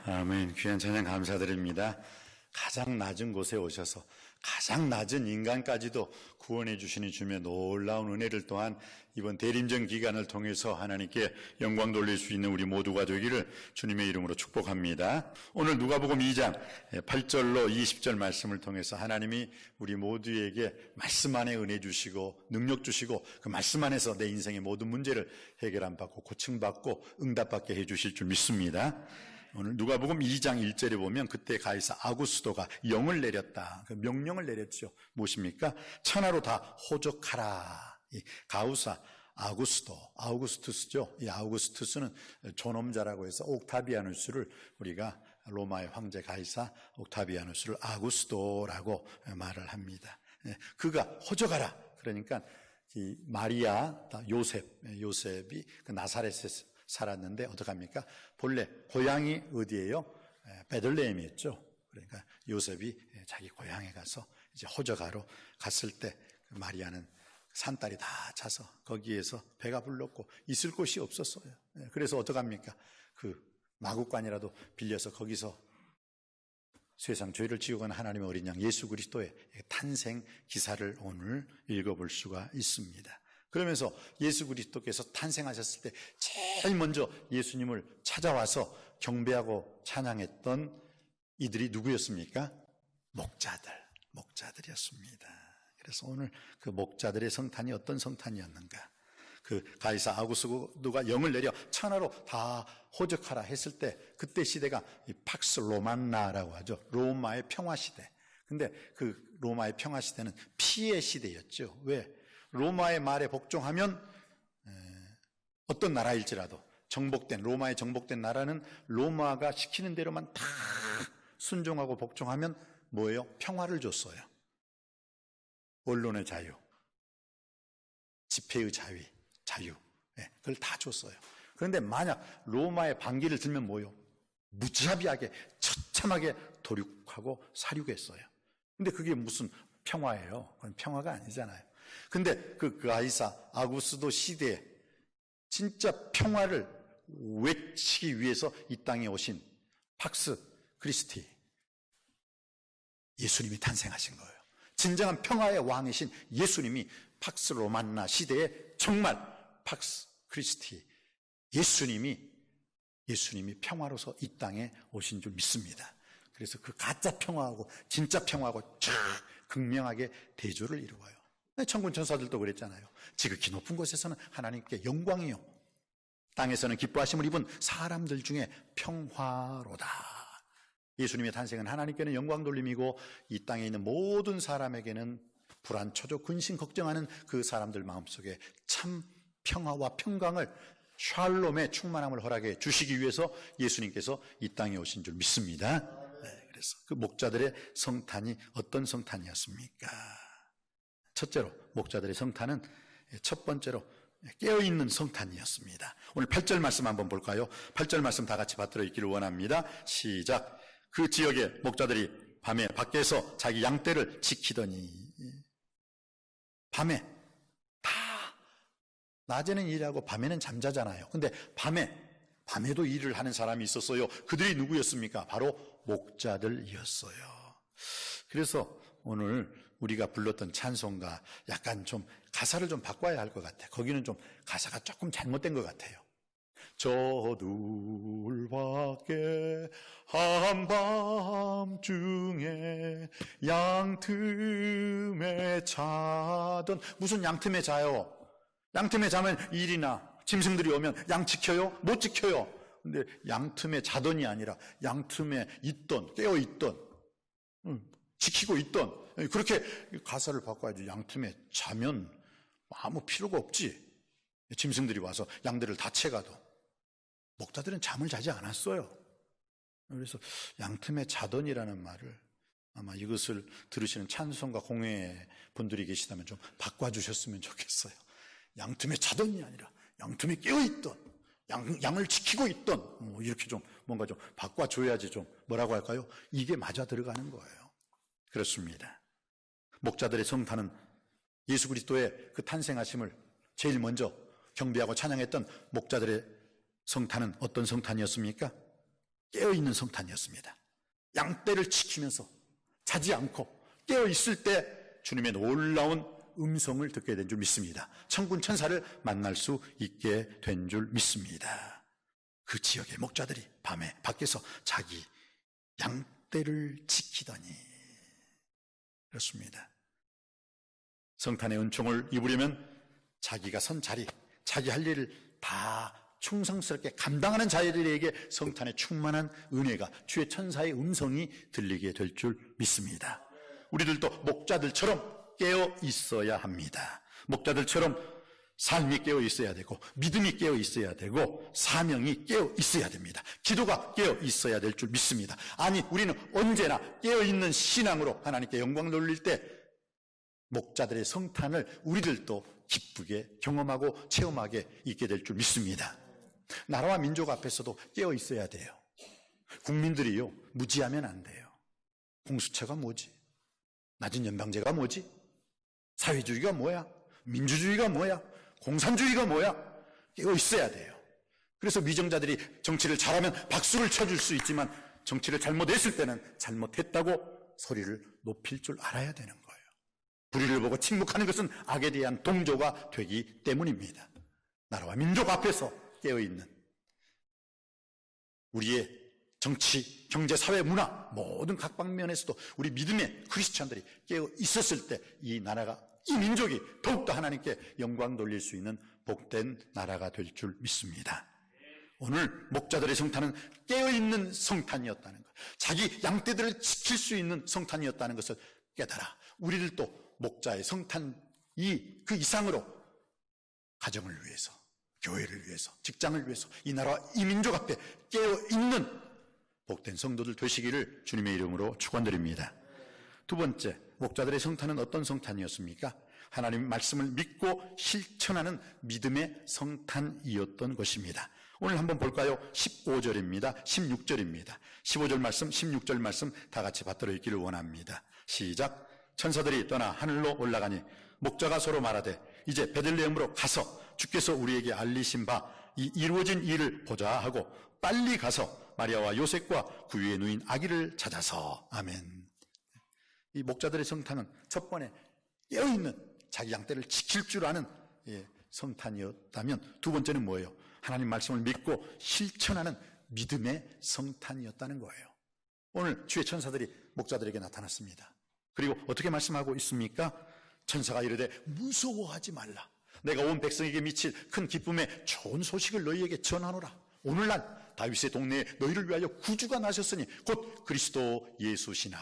아멘. 귀한 찬양 감사드립니다. 가장 낮은 곳에 오셔서 가장 낮은 인간까지도 구원해 주시는 주님의 놀라운 은혜를 또한 이번 대림전 기간을 통해서 하나님께 영광 돌릴 수 있는 우리 모두가 되기를 주님의 이름으로 축복합니다. 오늘 누가복음 2장 8절로 20절 말씀을 통해서 하나님이 우리 모두에게 말씀 안에 은혜 주시고 능력 주시고 그 말씀 안에서 내 인생의 모든 문제를 해결안 받고 고침받고 응답받게 해 주실 줄 믿습니다. 오늘 누가복음 2장 1절에 보면 그때 가이사 아구스도가 영을 내렸다. 그 명령을 내렸죠. 무엇입니까? 천하로 다 호적하라. 이 가우사 아우구스투스죠. 이 아우구스투스는 존엄자라고 해서 옥타비아누스를 우리가 로마의 황제 가이사 옥타비아누스를 아구스도라고 말을 합니다. 그가 호적하라. 그러니까 이 마리아 요셉이 그 나사렛에서 살았는데 어떡합니까? 본래 고향이 어디예요? 베들레헴이었죠. 그러니까 요셉이 자기 고향에 가서 이제 호적하러 갔을 때 마리아는 산딸이 다 차서 거기에서 배가 불렀고 있을 곳이 없었어요. 그래서 어떡합니까? 그 마구간이라도 빌려서 거기서 세상 죄를 지고 간 하나님의 어린 양 예수 그리스도의 탄생 기사를 오늘 읽어볼 수가 있습니다. 그러면서 예수 그리스도께서 탄생하셨을 때 제일 먼저 예수님을 찾아와서 경배하고 찬양했던 이들이 누구였습니까? 목자들이었습니다. 그래서 오늘 그 목자들의 성탄이 어떤 성탄이었는가? 그 가이사 아구스도가 영을 내려 천하로 다 호적하라 했을 때 그때 시대가 이 팍스 로만나라고 하죠. 로마의 평화 시대. 근데 그 로마의 평화 시대는 피해 시대였죠. 왜? 로마의 말에 복종하면 어떤 나라일지라도 로마에 정복된 나라는 로마가 시키는 대로만 다 순종하고 복종하면 뭐예요? 평화를 줬어요. 언론의 자유, 집회의 자유, 그걸 다 줬어요. 그런데 만약 로마의 반기를 들면 뭐예요? 무자비하게 처참하게 도륙하고 사륙했어요. 근데 그게 무슨 평화예요? 그건 평화가 아니잖아요. 근데 그 가이사 아구스도 시대에 진짜 평화를 외치기 위해서 이 땅에 오신 팍스 크리스티 예수님이 탄생하신 거예요. 진정한 평화의 왕이신 예수님이 팍스 로만나 시대에 정말 팍스 크리스티 예수님이 평화로서 이 땅에 오신 줄 믿습니다. 그래서 그 가짜 평화하고 진짜 평화하고 쫙 극명하게 대조를 이루어요. 천군 천사들도 그랬잖아요. 지극히 높은 곳에서는 하나님께 영광이요 땅에서는 기뻐하심을 입은 사람들 중에 평화로다. 예수님의 탄생은 하나님께는 영광 돌림이고 이 땅에 있는 모든 사람에게는 불안, 초조, 근심, 걱정하는 그 사람들 마음속에 참 평화와 평강을 샬롬의 충만함을 허락해 주시기 위해서 예수님께서 이 땅에 오신 줄 믿습니다. 그래서 그 목자들의 성탄이 어떤 성탄이었습니까? 첫째로 목자들의 성탄은 첫 번째로 깨어있는 성탄이었습니다. 오늘 8절 말씀 한번 볼까요? 8절 말씀 다 같이 받들어 읽기를 원합니다. 시작. 그 지역의 목자들이 밤에 밖에서 자기 양떼를 지키더니 밤에 다 낮에는 일하고 밤에는 잠자잖아요. 근데 밤에도 일을 하는 사람이 있었어요. 그들이 누구였습니까? 바로 목자들이었어요. 그래서 오늘 우리가 불렀던 찬송가 약간 좀 가사를 좀 바꿔야 할 것 같아요. 거기는 좀 가사가 조금 잘못된 것 같아요. 저 둘밖에 한밤중에 양틈에 자던 무슨 양틈에 자요? 양틈에 자면 일이나 짐승들이 오면 양 지켜요? 못 지켜요. 근데 양틈에 자던이 아니라 양틈에 깨어있던 지키고 있던 그렇게 가사를 바꿔야지. 양틈에 자면 아무 필요가 없지. 짐승들이 와서 양들을 다 채가도. 목자들은 잠을 자지 않았어요. 그래서 양틈에 자던이라는 말을 아마 이것을 들으시는 찬송가 공회 분들이 계시다면 좀 바꿔주셨으면 좋겠어요. 양틈에 자던이 아니라 양틈에 깨어있던 양을 지키고 있던 이렇게 좀 뭔가 좀 바꿔줘야지 좀 뭐라고 할까요? 이게 맞아 들어가는 거예요. 그렇습니다. 목자들의 성탄은 예수 그리스도의 그 탄생하심을 제일 먼저 경배하고 찬양했던 목자들의 성탄은 어떤 성탄이었습니까? 깨어있는 성탄이었습니다. 양떼를 지키면서 자지 않고 깨어있을 때 주님의 놀라운 음성을 듣게 된 줄 믿습니다. 천군 천사를 만날 수 있게 된 줄 믿습니다. 그 지역의 목자들이 밤에 밖에서 자기 양떼를 지키더니, 그렇습니다. 성탄의 은총을 입으려면 자기가 선 자리, 자기 할 일을 다 충성스럽게 감당하는 자들에게 성탄의 충만한 은혜가, 주의 천사의 음성이 들리게 될 줄 믿습니다. 우리들도 목자들처럼 깨어 있어야 합니다. 목자들처럼 삶이 깨어 있어야 되고, 믿음이 깨어 있어야 되고, 사명이 깨어 있어야 됩니다. 기도가 깨어 있어야 될 줄 믿습니다. 아니, 우리는 언제나 깨어 있는 신앙으로 하나님께 영광 돌릴 때 목자들의 성탄을 우리들도 기쁘게 경험하고 체험하게 있게 될 줄 믿습니다. 나라와 민족 앞에서도 깨어 있어야 돼요. 국민들이요, 무지하면 안 돼요. 공수처가 뭐지? 낮은 연방제가 뭐지? 사회주의가 뭐야? 민주주의가 뭐야? 공산주의가 뭐야? 깨어 있어야 돼요. 그래서 위정자들이 정치를 잘하면 박수를 쳐줄 수 있지만 정치를 잘못했을 때는 잘못했다고 소리를 높일 줄 알아야 되는 거예요. 불의를 보고 침묵하는 것은 악에 대한 동조가 되기 때문입니다. 나라와 민족 앞에서 깨어있는 우리의 정치, 경제, 사회, 문화 모든 각 방면에서도 우리 믿음의 크리스찬들이 깨어 있었을 때 이 나라가, 이 민족이 더욱더 하나님께 영광 돌릴 수 있는 복된 나라가 될 줄 믿습니다. 오늘 목자들의 성탄은 깨어있는 성탄이었다는 것, 자기 양떼들을 지킬 수 있는 성탄이었다는 것을 깨달아 우리들도 목자의 성탄 그 이상으로 가정을 위해서, 교회를 위해서, 직장을 위해서 이 나라와 이 민족 앞에 깨어있는 복된 성도들 되시기를 주님의 이름으로 축원드립니다. 두 번째, 목자들의 성탄은 어떤 성탄이었습니까? 하나님 말씀을 믿고 실천하는 믿음의 성탄이었던 것입니다. 오늘 한번 볼까요? 15절입니다. 16절입니다. 15절 말씀, 16절 말씀 다 같이 받들어 읽기를 원합니다. 시작. 천사들이 떠나 하늘로 올라가니 목자가 서로 말하되 이제 베들레헴으로 가서 주께서 우리에게 알리신 바 이 이루어진 일을 보자 하고 빨리 가서 마리아와 요셉과 그 위에 누인 아기를 찾아서. 아멘. 이 목자들의 성탄은 첫 번에 깨어있는 자기 양떼를 지킬 줄 아는 성탄이었다면, 두 번째는 뭐예요? 하나님 말씀을 믿고 실천하는 믿음의 성탄이었다는 거예요. 오늘 주의 천사들이 목자들에게 나타났습니다. 그리고 어떻게 말씀하고 있습니까? 천사가 이르되 무서워하지 말라. 내가 온 백성에게 미칠 큰 기쁨의 좋은 소식을 너희에게 전하노라. 오늘날 다윗의 동네에 너희를 위하여 구주가 나셨으니 곧 그리스도 예수시나.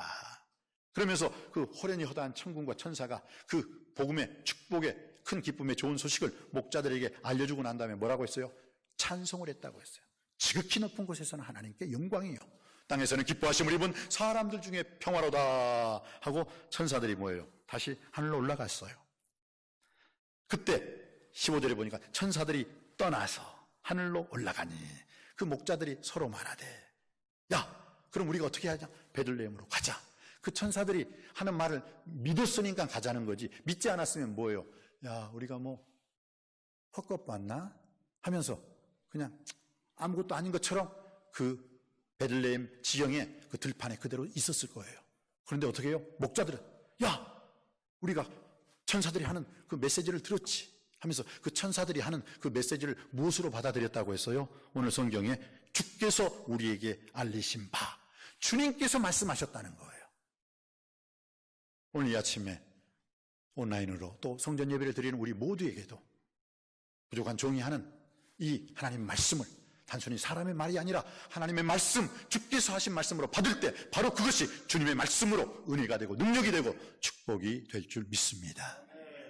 그러면서 그 호련히 허다한 천군과 천사가 그 복음의 축복의 큰 기쁨의 좋은 소식을 목자들에게 알려주고 난 다음에 뭐라고 했어요? 찬송을 했다고 했어요. 지극히 높은 곳에서는 하나님께 영광이요, 땅에서는 기뻐하심을 입은 사람들 중에 평화로다 하고 천사들이 뭐예요? 다시 하늘로 올라갔어요. 그때 15절에 보니까 천사들이 떠나서 하늘로 올라가니 그 목자들이 서로 말하되 야, 그럼 우리가 어떻게 하자? 베들레헴으로 가자. 그 천사들이 하는 말을 믿었으니까 가자는 거지, 믿지 않았으면 뭐예요? 야, 우리가 뭐 헛것 봤나? 하면서 그냥 아무것도 아닌 것처럼 그 베들레헴 지형의 그 들판에 그대로 있었을 거예요. 그런데 어떻게 해요? 목자들은 야, 우리가 천사들이 하는 그 메시지를 들었지 하면서 그 천사들이 하는 그 메시지를 무엇으로 받아들였다고 했어요? 오늘 성경에 주께서 우리에게 알리신 바, 주님께서 말씀하셨다는 거예요. 오늘 이 아침에 온라인으로 또 성전 예배를 드리는 우리 모두에게도 부족한 종이 하는 이 하나님 말씀을 단순히 사람의 말이 아니라 하나님의 말씀, 주께서 하신 말씀으로 받을 때 바로 그것이 주님의 말씀으로 은혜가 되고 능력이 되고 축복이 될 줄 믿습니다.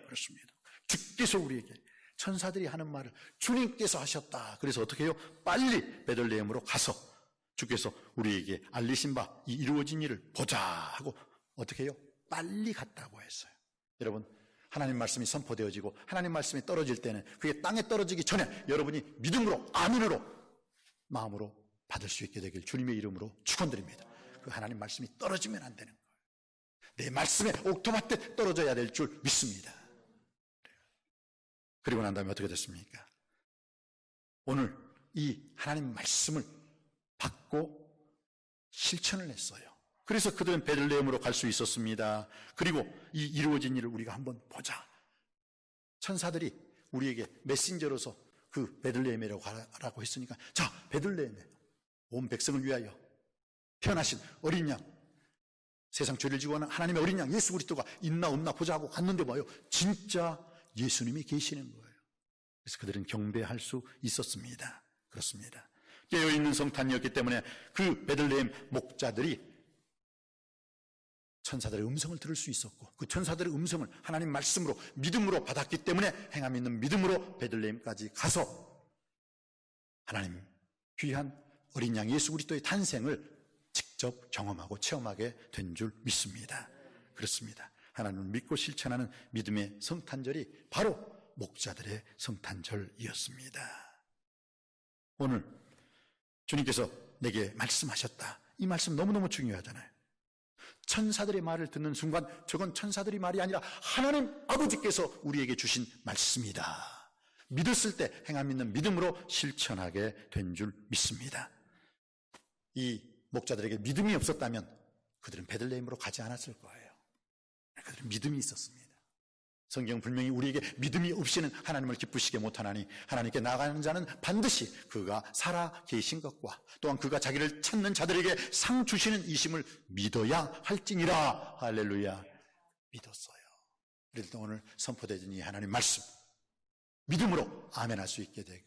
그렇습니다. 주께서 우리에게, 천사들이 하는 말을 주님께서 하셨다. 그래서 어떻게 해요? 빨리 베들레헴으로 가서 주께서 우리에게 알리신 바 이 이루어진 일을 보자 하고 어떻게 해요? 빨리 갔다고 했어요. 여러분, 하나님 말씀이 선포되어지고 하나님 말씀이 떨어질 때는 그게 땅에 떨어지기 전에 여러분이 믿음으로, 아멘으로, 마음으로 받을 수 있게 되길 주님의 이름으로 축원드립니다. 그 하나님 말씀이 떨어지면 안 되는 거예요. 내 말씀에 옥토밭에 떨어져야 될 줄 믿습니다. 그리고 난 다음에 어떻게 됐습니까? 오늘 이 하나님 말씀을 받고 실천을 했어요. 그래서 그들은 베들레헴으로 갈 수 있었습니다. 그리고 이 이루어진 일을 우리가 한번 보자. 천사들이 우리에게 메신저로서 그 베들레헴이라고 가라고 했으니까, 자, 베들레헴에 온 백성을 위하여 태어나신 어린 양, 세상 죄를 지고 하는 하나님의 어린 양 예수 그리스도가 있나 없나 보자 하고 갔는데 뭐예요? 진짜 예수님이 계시는 거예요. 그래서 그들은 경배할 수 있었습니다. 그렇습니다. 깨어있는 성탄이었기 때문에 그 베들레헴 목자들이 천사들의 음성을 들을 수 있었고, 그 천사들의 음성을 하나님 말씀으로 믿음으로 받았기 때문에 행함 있는 믿음으로 베들레헴까지 가서 하나님 귀한 어린 양 예수 그리스도의 탄생을 직접 경험하고 체험하게 된 줄 믿습니다. 그렇습니다. 하나님을 믿고 실천하는 믿음의 성탄절이 바로 목자들의 성탄절이었습니다. 오늘 주님께서 내게 말씀하셨다. 이 말씀 너무너무 중요하잖아요. 천사들의 말을 듣는 순간 저건 천사들이 말이 아니라 하나님 아버지께서 우리에게 주신 말씀이다. 믿었을 때 행함 있는 믿음으로 실천하게 된 줄 믿습니다. 이 목자들에게 믿음이 없었다면 그들은 베들레헴으로 가지 않았을 거예요. 그들은 믿음이 있었습니다. 성경은 분명히 우리에게 믿음이 없이는 하나님을 기쁘시게 못하나니 하나님께 나가는 자는 반드시 그가 살아 계신 것과 또한 그가 자기를 찾는 자들에게 상 주시는 이심을 믿어야 할지니라. 할렐루야. 믿었어요. 그래서 오늘 선포되는 이 하나님 말씀 믿음으로 아멘할 수 있게 되고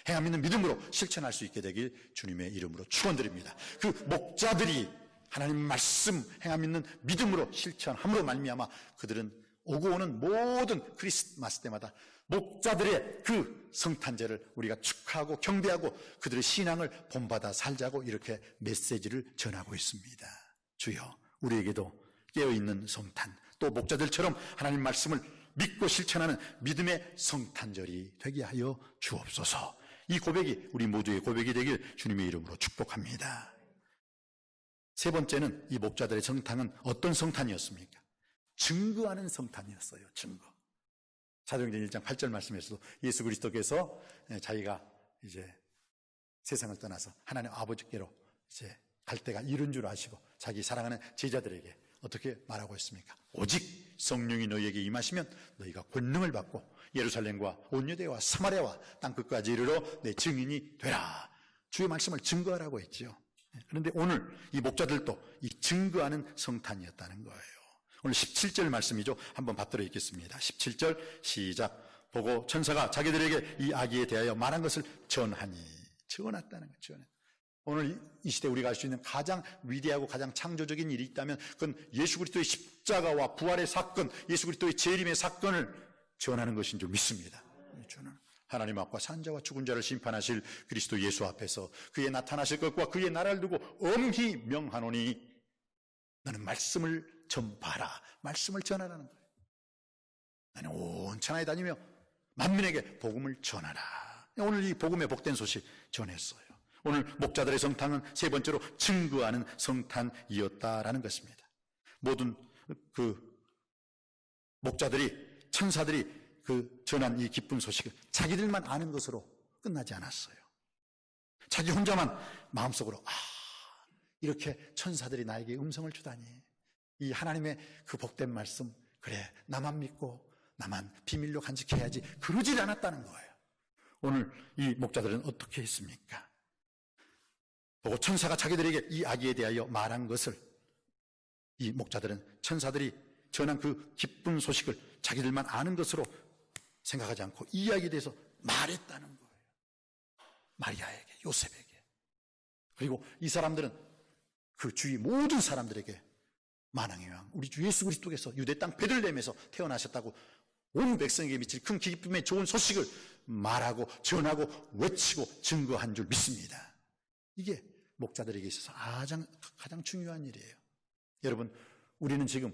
행함 있는 믿음으로 실천할 수 있게 되길 주님의 이름으로 축원드립니다. 그 목자들이 하나님 말씀 행함 있는 믿음으로 실천함으로 말미암아 그들은 오고 오는 모든 크리스마스 때마다 목자들의 그 성탄절을 우리가 축하하고 경배하고 그들의 신앙을 본받아 살자고 이렇게 메시지를 전하고 있습니다. 주여 우리에게도 깨어있는 성탄, 또 목자들처럼 하나님 말씀을 믿고 실천하는 믿음의 성탄절이 되게 하여 주옵소서. 이 고백이 우리 모두의 고백이 되길 주님의 이름으로 축복합니다. 세 번째는 이 목자들의 성탄은 어떤 성탄이었습니까? 증거하는 성탄이었어요. 증거. 사도행전 1장 8절 말씀에서도 예수 그리스도께서 자기가 이제 세상을 떠나서 하나님 아버지께로 이제 갈 때가 이른 줄 아시고 자기 사랑하는 제자들에게 어떻게 말하고 있습니까? 오직 성령이 너희에게 임하시면 너희가 권능을 받고 예루살렘과 온 유대와 사마리아와 땅끝까지 이르러 내 증인이 되라. 주의 말씀을 증거하라고 했죠. 그런데 오늘 이 목자들도 이 증거하는 성탄이었다는 거예요. 오늘 17절 말씀이죠. 한번 받들어 읽겠습니다. 17절 시작. 보고 천사가 자기들에게 이 아기에 대하여 말한 것을 전하니. 전했다는 거죠. 오늘 이 시대에 우리가 알 수 있는 가장 위대하고 가장 창조적인 일이 있다면 그건 예수 그리스도의 십자가와 부활의 사건, 예수 그리스도의 재림의 사건을 전하는 것인 줄 믿습니다. 저는 하나님 앞과 산자와 죽은 자를 심판하실 그리스도 예수 앞에서 그의 나타나실 것과 그의 나라를 두고 엄히 명하노니 너는 말씀을 전파하라. 말씀을 전하라는 거예요. 나는 온 천하에 다니며 만민에게 복음을 전하라. 오늘 이 복음의 복된 소식 전했어요. 오늘 목자들의 성탄은 세 번째로 증거하는 성탄이었다라는 것입니다. 모든 그 목자들이 천사들이 그 전한 이 기쁜 소식을 자기들만 아는 것으로 끝나지 않았어요. 자기 혼자만 마음속으로 이렇게 천사들이 나에게 음성을 주다니 이 하나님의 그 복된 말씀 그래 나만 믿고 나만 비밀로 간직해야지 그러질 않았다는 거예요. 오늘 이 목자들은 어떻게 했습니까? 보고 천사가 자기들에게 이 아기에 대하여 말한 것을 이 목자들은 천사들이 전한 그 기쁜 소식을 자기들만 아는 것으로 생각하지 않고 이 이야기에 대해서 말했다는 거예요. 마리아에게, 요셉에게. 그리고 이 사람들은 그 주위 모든 사람들에게 만왕의 왕 우리 주 예수 그리스도께서 유대 땅 베들레헴에서 태어나셨다고 온 백성에게 미칠 큰 기쁨의 좋은 소식을 말하고 전하고 외치고 증거한 줄 믿습니다. 이게 목자들에게 있어서 가장 중요한 일이에요. 여러분 우리는 지금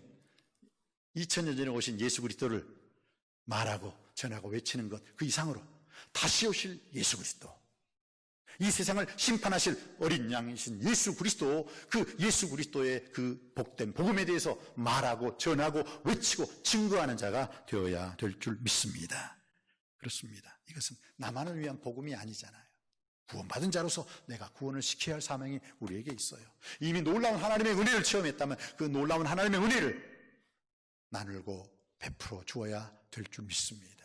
2000년 전에 오신 예수 그리스도를 말하고 전하고 외치는 것 그 이상으로 다시 오실 예수 그리스도, 이 세상을 심판하실 어린 양이신 예수 그리스도, 그 예수 그리스도의 그 복된 복음에 대해서 말하고 전하고 외치고 증거하는 자가 되어야 될 줄 믿습니다. 그렇습니다. 이것은 나만을 위한 복음이 아니잖아요. 구원받은 자로서 내가 구원을 시켜야 할 사명이 우리에게 있어요. 이미 놀라운 하나님의 은혜를 체험했다면 그 놀라운 하나님의 은혜를 나누고 베풀어 주어야 될 줄 믿습니다.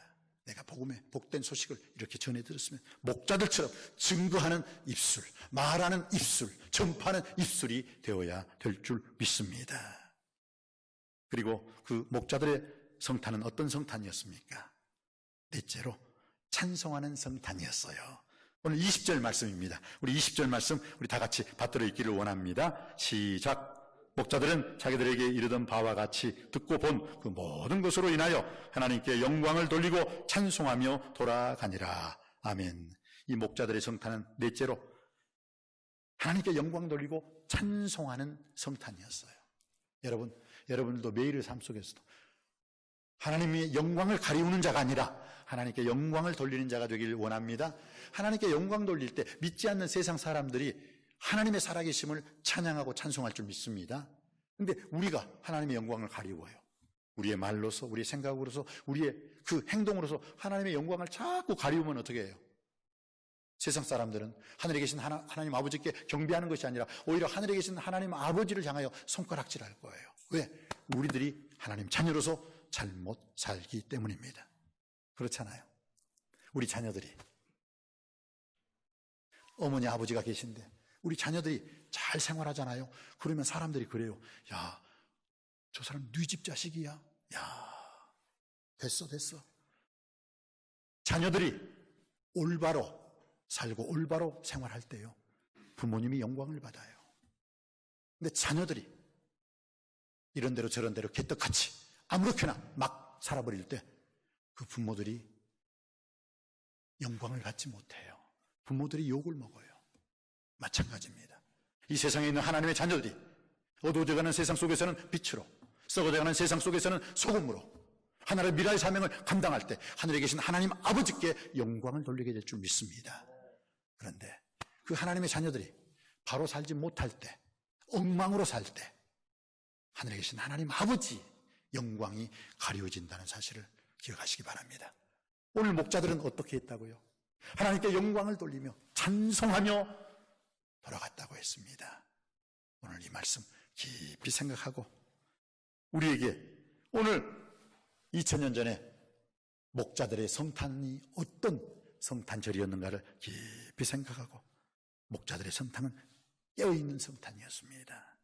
내가 복음의 복된 소식을 이렇게 전해 들었으면 목자들처럼 증거하는 입술, 말하는 입술, 전파하는 입술이 되어야 될 줄 믿습니다. 그리고 그 목자들의 성탄은 어떤 성탄이었습니까? 넷째로 찬송하는 성탄이었어요. 오늘 20절 말씀입니다. 우리 20절 말씀 우리 다 같이 받들어 읽기를 원합니다. 시작. 목자들은 자기들에게 이르던 바와 같이 듣고 본 그 모든 것으로 인하여 하나님께 영광을 돌리고 찬송하며 돌아가니라. 아멘. 이 목자들의 성탄은 넷째로 하나님께 영광 돌리고 찬송하는 성탄이었어요. 여러분들도 매일의 삶 속에서도 하나님의 영광을 가리우는 자가 아니라 하나님께 영광을 돌리는 자가 되길 원합니다. 하나님께 영광 돌릴 때 믿지 않는 세상 사람들이 하나님의 살아계심을 찬양하고 찬송할 줄 믿습니다. 그런데 우리가 하나님의 영광을 가리워요. 우리의 말로서, 우리의 생각으로서, 우리의 그 행동으로서 하나님의 영광을 자꾸 가리우면 어떻게 해요? 세상 사람들은 하늘에 계신 하나님 아버지께 경배하는 것이 아니라 오히려 하늘에 계신 하나님 아버지를 향하여 손가락질할 거예요. 왜? 우리들이 하나님 자녀로서 잘못 살기 때문입니다. 그렇잖아요. 우리 자녀들이 어머니 아버지가 계신데 우리 자녀들이 잘 생활하잖아요. 그러면 사람들이 그래요. 야, 저 사람 네 집 자식이야. 야, 됐어. 자녀들이 올바로 살고 올바로 생활할 때요, 부모님이 영광을 받아요. 근데 자녀들이 이런 대로 저런 대로 개떡같이 아무렇게나 막 살아버릴 때 그 부모들이 영광을 받지 못해요. 부모들이 욕을 먹어요. 마찬가지입니다. 이 세상에 있는 하나님의 자녀들이 어두워져가는 세상 속에서는 빛으로, 썩어져가는 세상 속에서는 소금으로 하나님의 미라의 사명을 감당할 때 하늘에 계신 하나님 아버지께 영광을 돌리게 될 줄 믿습니다. 그런데 그 하나님의 자녀들이 바로 살지 못할 때, 엉망으로 살 때 하늘에 계신 하나님 아버지 영광이 가려워진다는 사실을 기억하시기 바랍니다. 오늘 목자들은 어떻게 했다고요? 하나님께 영광을 돌리며 찬송하며 돌아갔다고 했습니다. 오늘 이 말씀 깊이 생각하고 우리에게 오늘 2000년 전에 목자들의 성탄이 어떤 성탄절이었는가를 깊이 생각하고 목자들의 성탄은 깨어있는 성탄이었습니다.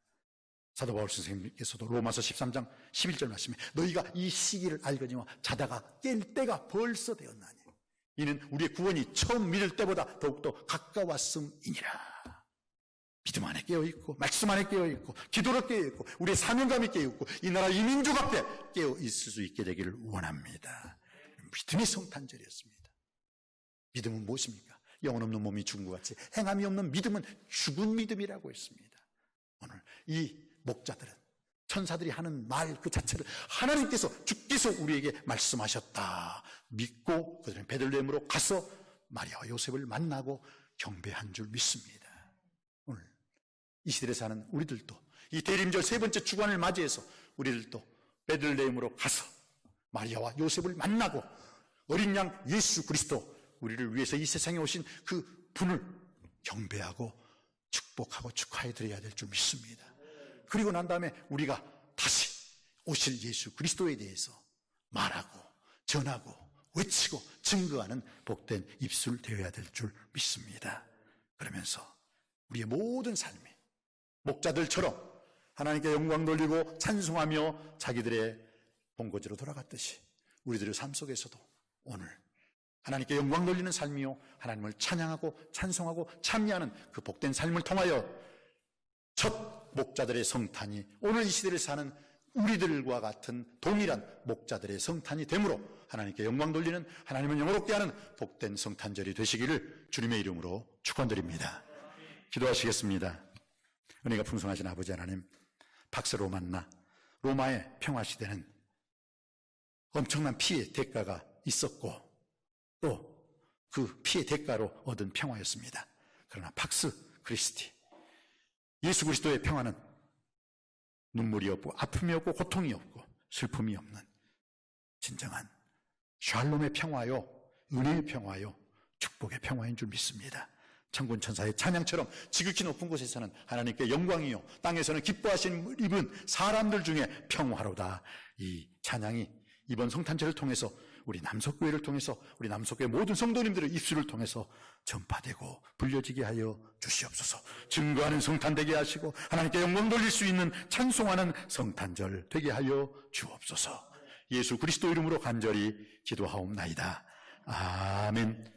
사도 바울 선생님께서도 로마서 13장 11절 말씀에 너희가 이 시기를 알거니와 자다가 깰 때가 벌써 되었나니 이는 우리의 구원이 처음 믿을 때보다 더욱더 가까웠음이니라. 믿음 안에 깨어있고 말씀 안에 깨어있고 기도로 깨어있고 우리의 사명감이 깨어있고 이 나라 이 민족 앞에 깨어있을 수 있게 되기를 원합니다. 믿음의 성탄절이었습니다. 믿음은 무엇입니까? 영혼 없는 몸이 죽은 것 같이 행함이 없는 믿음은 죽은 믿음이라고 했습니다. 오늘 이 목자들은 천사들이 하는 말 그 자체를 하나님께서 주께서 우리에게 말씀하셨다 믿고 그들은 베들레헴으로 가서 마리아와 요셉을 만나고 경배한 줄 믿습니다. 오늘 이 시대에 사는 우리들도 이 대림절 세 번째 주간을 맞이해서 우리들도 베들레헴으로 가서 마리아와 요셉을 만나고 어린 양 예수 그리스도 우리를 위해서 이 세상에 오신 그 분을 경배하고 축복하고 축하해 드려야 될 줄 믿습니다. 그리고 난 다음에 우리가 다시 오실 예수 그리스도에 대해서 말하고 전하고 외치고 증거하는 복된 입술 되어야 될 줄 믿습니다. 그러면서 우리의 모든 삶이 목자들처럼 하나님께 영광 돌리고 찬송하며 자기들의 본거지로 돌아갔듯이 우리들의 삶 속에서도 오늘 하나님께 영광 돌리는 삶이요 하나님을 찬양하고 찬송하고 참여하는 그 복된 삶을 통하여 첫 목자들의 성탄이 오늘 이 시대를 사는 우리들과 같은 동일한 목자들의 성탄이 되므로 하나님께 영광 돌리는 하나님을 영화롭게 하는 복된 성탄절이 되시기를 주님의 이름으로 축원드립니다. 기도하시겠습니다. 은혜가 풍성하신 아버지 하나님, 박스로 만나 로마의 평화시대는 엄청난 피해 대가가 있었고 또 그 피해 대가로 얻은 평화였습니다. 그러나 팍스 크리스티 예수 그리스도의 평화는 눈물이 없고 아픔이 없고 고통이 없고 슬픔이 없는 진정한 샬롬의 평화요 은혜의 평화요 축복의 평화인 줄 믿습니다. 천군 천사의 찬양처럼 지극히 높은 곳에서는 하나님께 영광이요 땅에서는 기뻐하신 입은 사람들 중에 평화로다. 이 찬양이 이번 성탄절을 통해서 우리 남석교회를 통해서 우리 남석교회 모든 성도님들의 입술을 통해서 전파되고 불려지게 하여 주시옵소서. 증거하는 성탄 되게 하시고 하나님께 영광 돌릴 수 있는 찬송하는 성탄절 되게 하여 주옵소서. 예수 그리스도 이름으로 간절히 기도하옵나이다. 아멘.